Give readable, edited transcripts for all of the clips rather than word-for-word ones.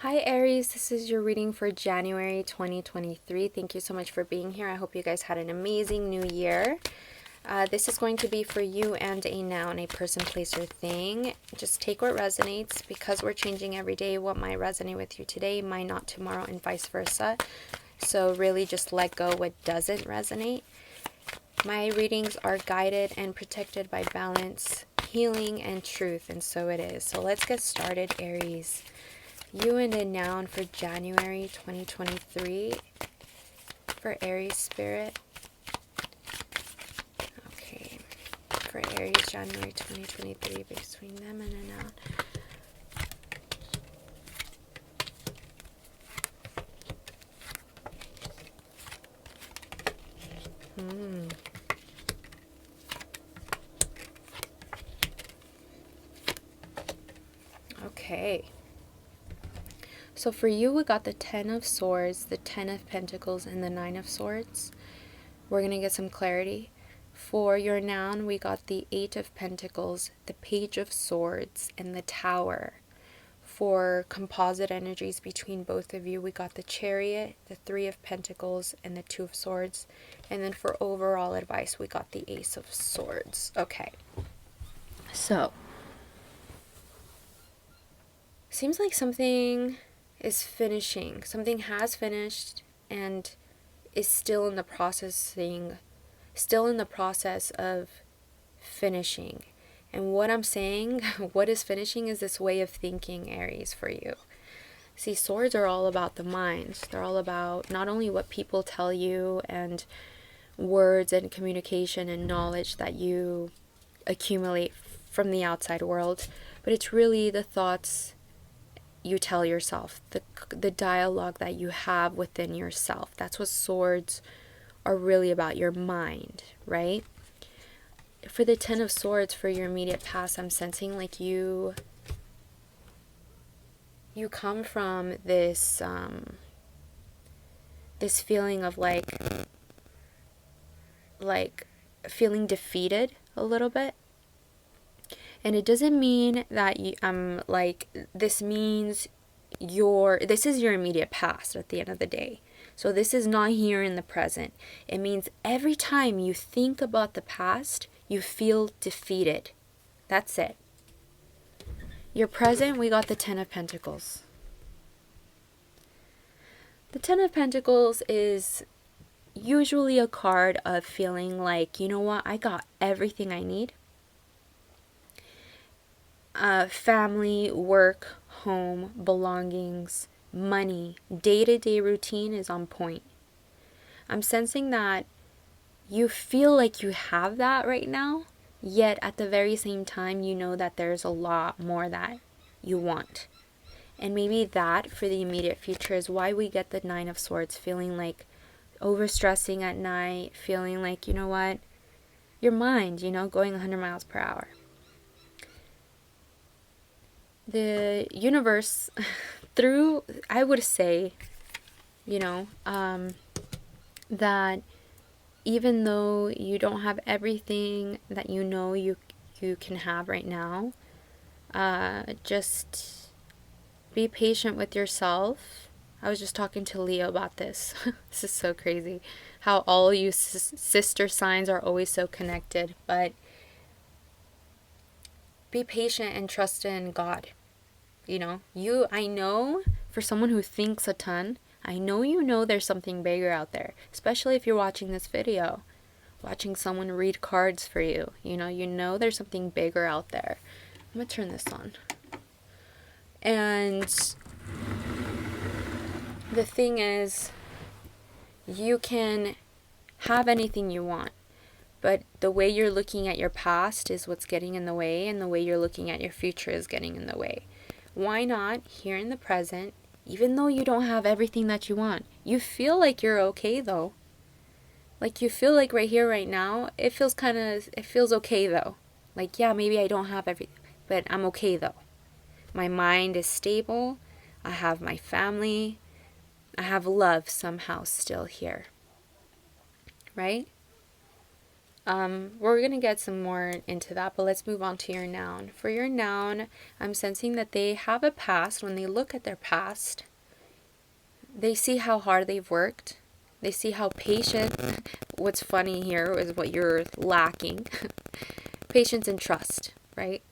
Hi Aries, this is your reading for January 2023. Thank you so much for being here. I hope you guys had an amazing new year. This is going to be for you and a noun, a person, place, or thing. Just take what resonates because we're changing every day. What might resonate with you today might not tomorrow and vice versa. So really just let go what doesn't resonate. My readings are guided and protected by balance, healing, and truth, and so it is. So let's get started, Aries. You and a noun for January 2023 for Aries spirit. Okay, for Aries January 2023 between them and a noun. Okay. So for you, we got the 10 of Swords, the 10 of Pentacles, and the 9 of Swords. We're going to get some clarity. For your noun, we got the 8 of Pentacles, the Page of Swords, and the Tower. For composite energies between both of you, we got the Chariot, the 3 of Pentacles, and the 2 of Swords. And then for overall advice, we got the Ace of Swords. Okay. So, seems like something is finishing. Something has finished and is still in the process of finishing. And what I'm saying, what is finishing is this way of thinking, Aries, for you. See, swords are all about the mind. They're all about not only what people tell you and words and communication and knowledge that you accumulate from the outside world, but it's really the thoughts you tell yourself, the dialogue that you have within yourself. That's what swords are really about, your mind, right? For the 10 of Swords, for your immediate past, I'm sensing like you come from this this feeling of like feeling defeated a little bit. And it doesn't mean that this means this is your immediate past at the end of the day. So this is not here in the present. It means every time you think about the past, you feel defeated. That's it. Your present, we got the 10 of Pentacles. The 10 of Pentacles is usually a card of feeling like, you know what, I got everything I need. Family, work, home, belongings, money, day-to-day routine is on point. I'm sensing that you feel like you have that right now, yet at the very same time, you know that there's a lot more that you want. And maybe that for the immediate future is why we get the 9 of Swords, feeling like overstressing at night, feeling like, you know what, your mind, going 100 miles per hour. The universe, through, I would say, that even though you don't have everything that you can have right now, just be patient with yourself. I was just talking to Leo about this. This is so crazy. How all you sister signs are always so connected. But be patient and trust in God. I know for someone who thinks a ton, I know there's something bigger out there, especially if you're watching this video, watching someone read cards for you. You know there's something bigger out there. I'm going to turn this on. And the thing is, you can have anything you want, but the way you're looking at your past is what's getting in the way, and the way you're looking at your future is getting in the way. Why not, here in the present, even though you don't have everything that you want, you feel like you're okay though. Like you feel like right here, right now, it feels okay though. Like, yeah, maybe I don't have everything, but I'm okay though. My mind is stable. I have my family. I have love somehow still here. Right? We're going to get some more into that, but let's move on to your noun. For your noun, I'm sensing that they have a past. When they look at their past, they see how hard they've worked. They see how patient. What's funny here is what you're lacking. Patience and trust, right?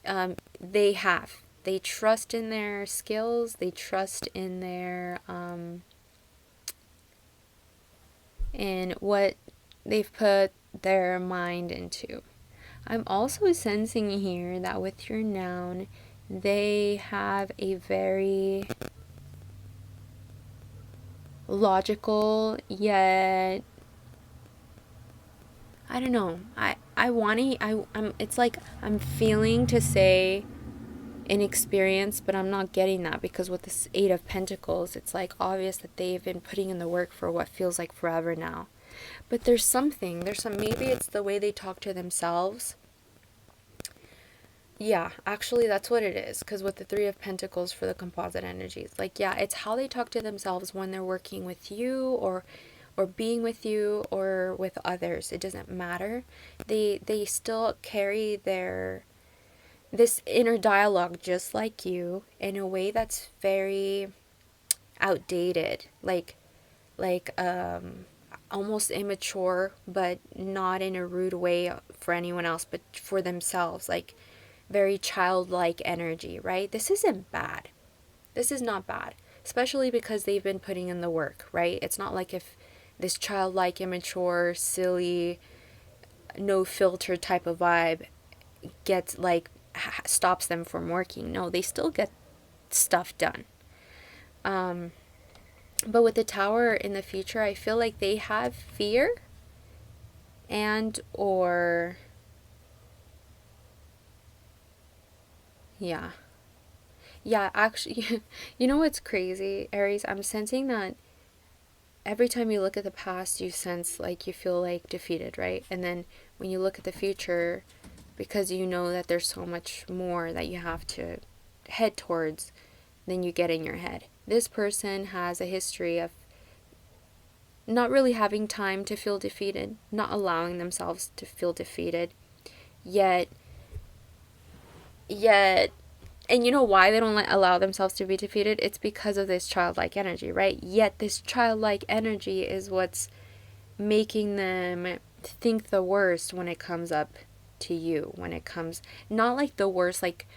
They trust in their skills. They trust in their, in what they've put their mind into. I'm also sensing here that with your noun, they have a very logical yet, I don't know. It's like I'm feeling to say inexperienced, but I'm not getting that, because with this Eight of Pentacles, it's like obvious that they've been putting in the work for what feels like forever now. But there's some, maybe it's the way they talk to themselves. Yeah, actually that's what it is, because with the Three of Pentacles for the composite energies, like, yeah, it's how they talk to themselves when they're working with you, or being with you, or with others. It doesn't matter. They still carry this inner dialogue just like you, in a way that's very outdated, like almost immature, but not in a rude way for anyone else, but for themselves, like very childlike energy, right? This isn't bad. This is not bad, especially because they've been putting in the work, right? It's not like if this childlike, immature, silly, no filter type of vibe gets like stops them from working. No, they still get stuff done. But with the Tower in the future, I feel like they have fear and or yeah. Yeah, actually, you know what's crazy, Aries? I'm sensing that every time you look at the past, you sense like you feel like defeated, right? And then when you look at the future, because you know that there's so much more that you have to head towards, then you get in your head. This person has a history of not really having time to feel defeated, not allowing themselves to feel defeated, yet, and you know why they don't allow themselves to be defeated? It's because of this childlike energy, right? Yet this childlike energy is what's making them think the worst when it comes up to you, when it comes, not like the worst, like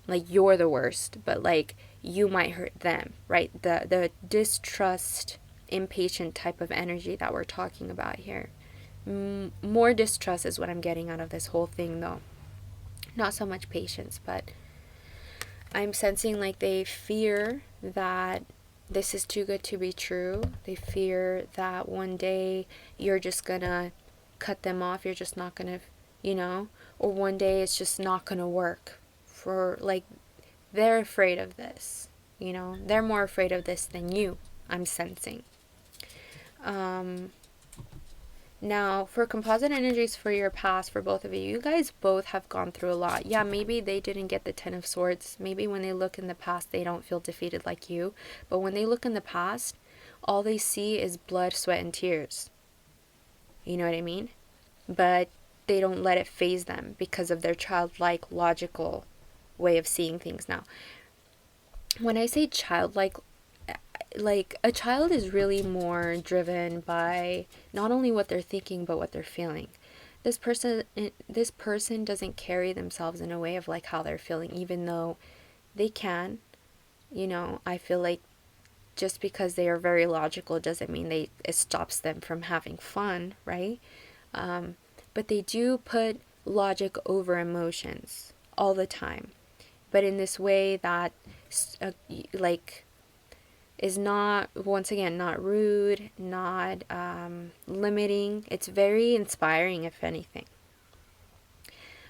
you're the worst, but like you might hurt them, right? The distrust, impatient type of energy that we're talking about here. More distrust is what I'm getting out of this whole thing, though. Not so much patience, but I'm sensing like they fear that this is too good to be true. They fear that one day you're just gonna cut them off. You're just not gonna, or one day it's just not gonna work. For like, they're afraid of this. They're more afraid of this than you, I'm sensing. Now, for composite energies for your past, for both of you, you guys both have gone through a lot. Yeah, maybe they didn't get the Ten of Swords. Maybe when they look in the past, they don't feel defeated like you. But when they look in the past, all they see is blood, sweat, and tears. You know what I mean? But they don't let it faze them because of their childlike, logical way of seeing things now. When I say childlike, like a child is really more driven by not only what they're thinking but what they're feeling. This person doesn't carry themselves in a way of like how they're feeling, even though they can. I feel like just because they are very logical doesn't mean it stops them from having fun, right? But they do put logic over emotions all the time, but in this way that is not, once again, not rude, not limiting. It's very inspiring, if anything.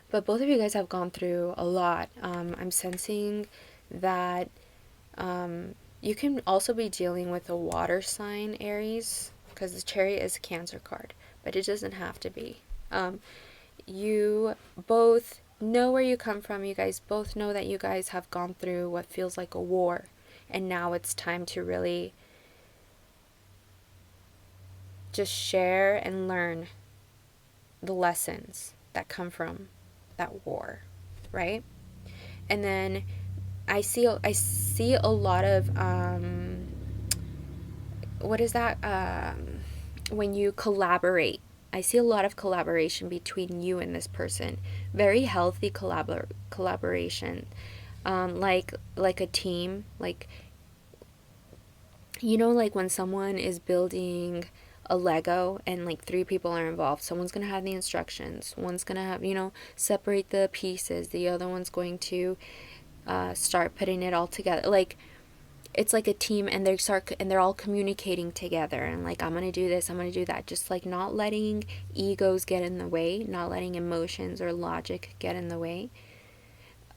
But both of you guys have gone through a lot. I'm sensing that you can also be dealing with a water sign, Aries, because the Chariot is a Cancer card, but it doesn't have to be. You both know where you come from. You guys both know that you guys have gone through what feels like a war. And now it's time to really just share and learn the lessons that come from that war, right? And then I see a lot of what is that? When you collaborate, I see a lot of collaboration between you and this person. Very healthy collaboration, like a team. Like, you know, like when someone is building a Lego and like 3 people are involved. Someone's gonna have the instructions. One's gonna have, you know, separate the pieces. The other one's going to start putting it all together. Like, it's like a team, and they're all communicating together, and like, I'm gonna do this, I'm gonna do that, just like not letting egos get in the way, not letting emotions or logic get in the way,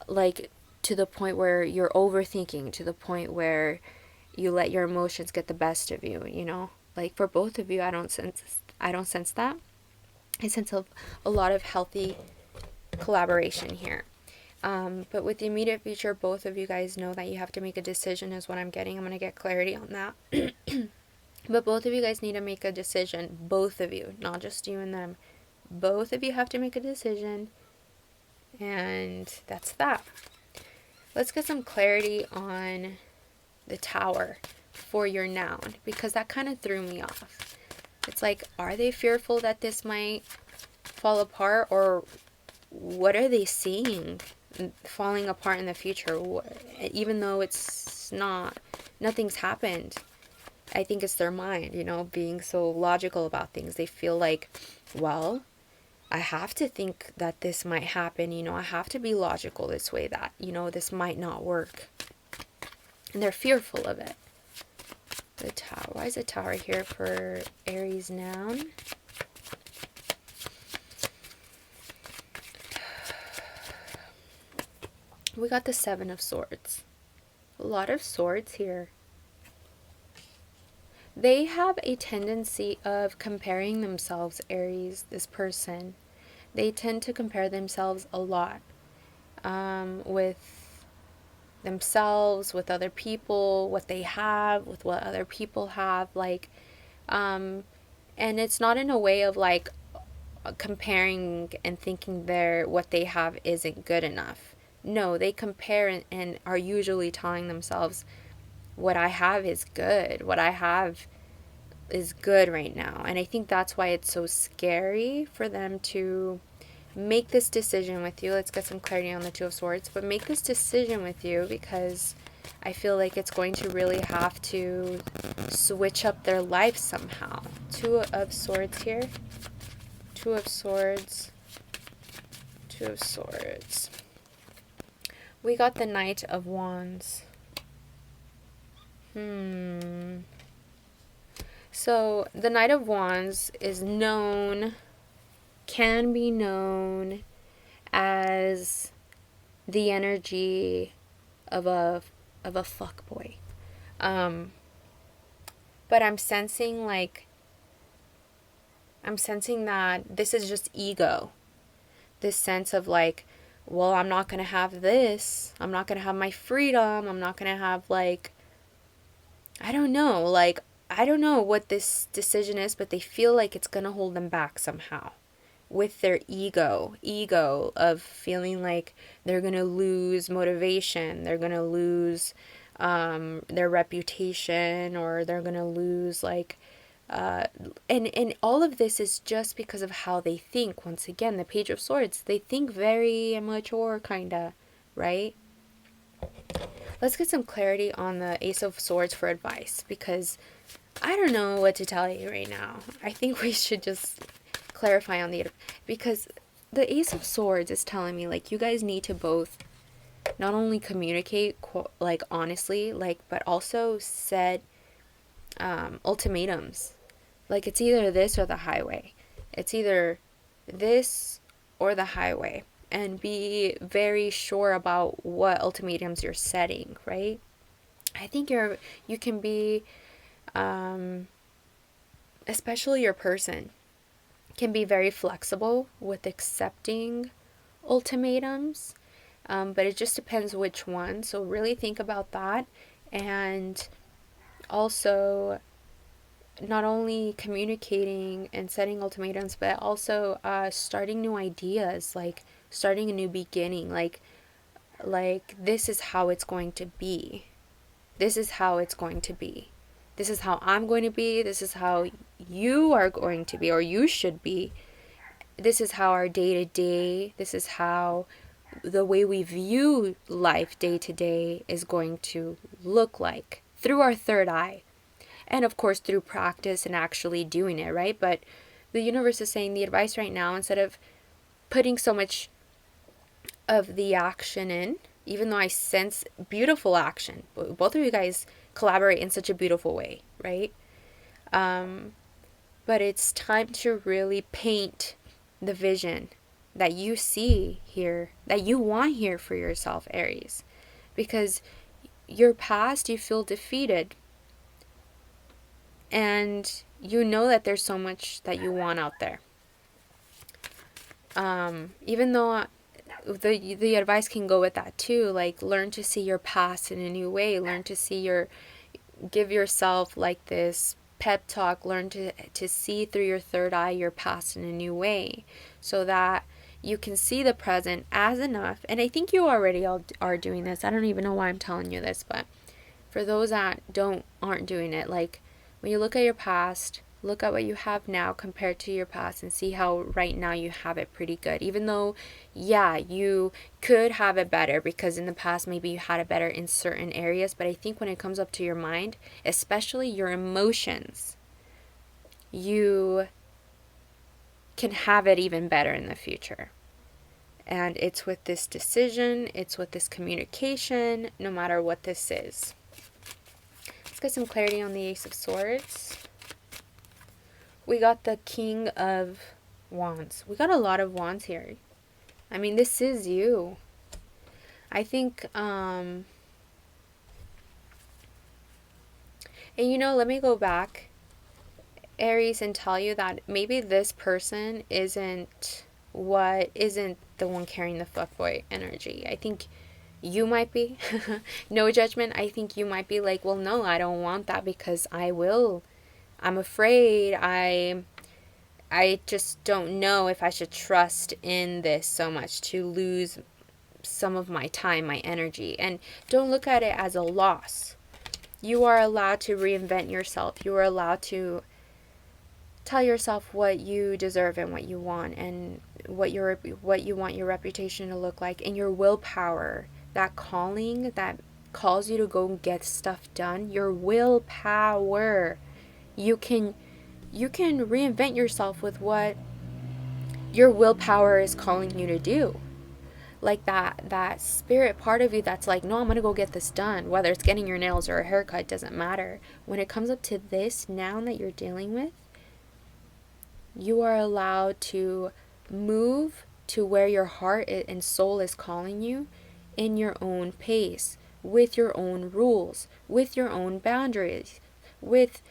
like to the point where you're overthinking, to the point where you let your emotions get the best of you, you know. Like, for both of you, I don't sense that. I sense a lot of healthy collaboration here. But with the immediate future, both of you guys know that you have to make a decision is what I'm getting. I'm going to get clarity on that. But both of you guys need to make a decision. Both of you, not just you and them. Both of you have to make a decision. And that's that. Let's get some clarity on the Tower for your noun, because that kind of threw me off. It's like, are they fearful that this might fall apart, or what are they seeing falling apart in the future? Even though it's not, nothing's happened. I think it's their mind, you know, being so logical about things. They feel like, well, I have to think that this might happen, you know, I have to be logical this way, that, you know, this might not work. And they're fearful of it. The Tower. Why is the Tower here for Aries noun? We got the 7 of Swords. A lot of swords here. They have a tendency of comparing themselves, Aries, this person. They tend to compare themselves a lot with themselves, with other people, what they have, with what other people have. Like, and it's not in a way of like comparing and thinking what they have isn't good enough. No, they compare and are usually telling themselves, what I have is good. What I have is good right now. And I think that's why it's so scary for them to make this decision with you. Let's get some clarity on the 2 of Swords. But make this decision with you, because I feel like it's going to really have to switch up their life somehow. 2 of Swords here. 2 of Swords. 2 of Swords. We got the Knight of Wands. So the Knight of Wands is can be known as the energy of a fuckboy. But I'm sensing that this is just ego. This sense of like, well, I'm not going to have this. I'm not going to have my freedom. I'm not going to have I don't know what this decision is, but they feel like it's going to hold them back somehow with their ego of feeling like they're going to lose motivation. They're going to lose their reputation, or they're going to lose and all of this is just because of how they think. Once again, the Page of Swords, they think very immature, kinda, right? Let's get some clarity on the Ace of Swords for advice, because I don't know what to tell you right now. I think we should just clarify on because the Ace of Swords is telling me like, you guys need to both not only communicate like honestly, but also set ultimatums. Like, it's either this or the highway. It's either this or the highway. And be very sure about what ultimatums you're setting, right? I think you can be, especially your person, can be very flexible with accepting ultimatums. But it just depends which one. So really think about that. And also, not only communicating and setting ultimatums, but also starting new ideas, like starting a new beginning, like this is how it's going to be. This is how it's going to be. This is how I'm going to be. This is how you are going to be, or you should be. This is how our day to day, this is how the way we view life day to day is going to look like through our third eye. And of course, through practice and actually doing it, right? But the universe is saying the advice right now, instead of putting so much of the action in, even though I sense beautiful action, both of you guys collaborate in such a beautiful way, right? But it's time to really paint the vision that you see here, that you want here for yourself, Aries. Because your past, you feel defeated. And you know that there's so much that you want out there. Even though the advice can go with that too, like learn to see your past in a new way, learn to see give yourself like this pep talk, learn to see through your third eye your past in a new way, so that you can see the present as enough. And I think you already are doing this. I don't even know why I'm telling you this, but for those that aren't doing it, like when you look at your past, look at what you have now compared to your past, and see how right now you have it pretty good. Even though, yeah, you could have it better, because in the past maybe you had it better in certain areas. But I think when it comes up to your mind, especially your emotions, you can have it even better in the future. And it's with this decision, it's with this communication, no matter what this is. Let's get some clarity on the Ace of Swords. We got the King of Wands. We got a lot of wands here. I mean, this is you. I think, and let me go back, Aries, and tell you that maybe this person isn't the one carrying the fuckboy energy. I think you might be. No judgment. I think you might be like, well, no, I don't want that, because I'm afraid. I just don't know if I should trust in this so much to lose some of my time, my energy. And don't look at it as a loss. You are allowed to reinvent yourself. You are allowed to tell yourself what you deserve and what you want, and what you want your reputation to look like, and your willpower, that calling that calls you to go and get stuff done, your willpower. You can reinvent yourself with what your willpower is calling you to do. Like that spirit part of you that's like, no, I'm going to go get this done. Whether it's getting your nails or a haircut, doesn't matter. When it comes up to this now that you're dealing with, you are allowed to move to where your heart and soul is calling you, in your own pace, with your own rules, with your own boundaries, with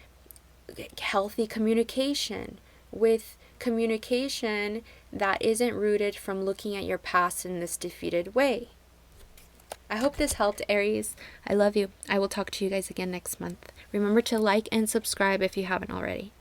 healthy communication, with communication that isn't rooted from looking at your past in this defeated way. I hope this helped, Aries. I love you. I will talk to you guys again next month. Remember to like and subscribe if you haven't already.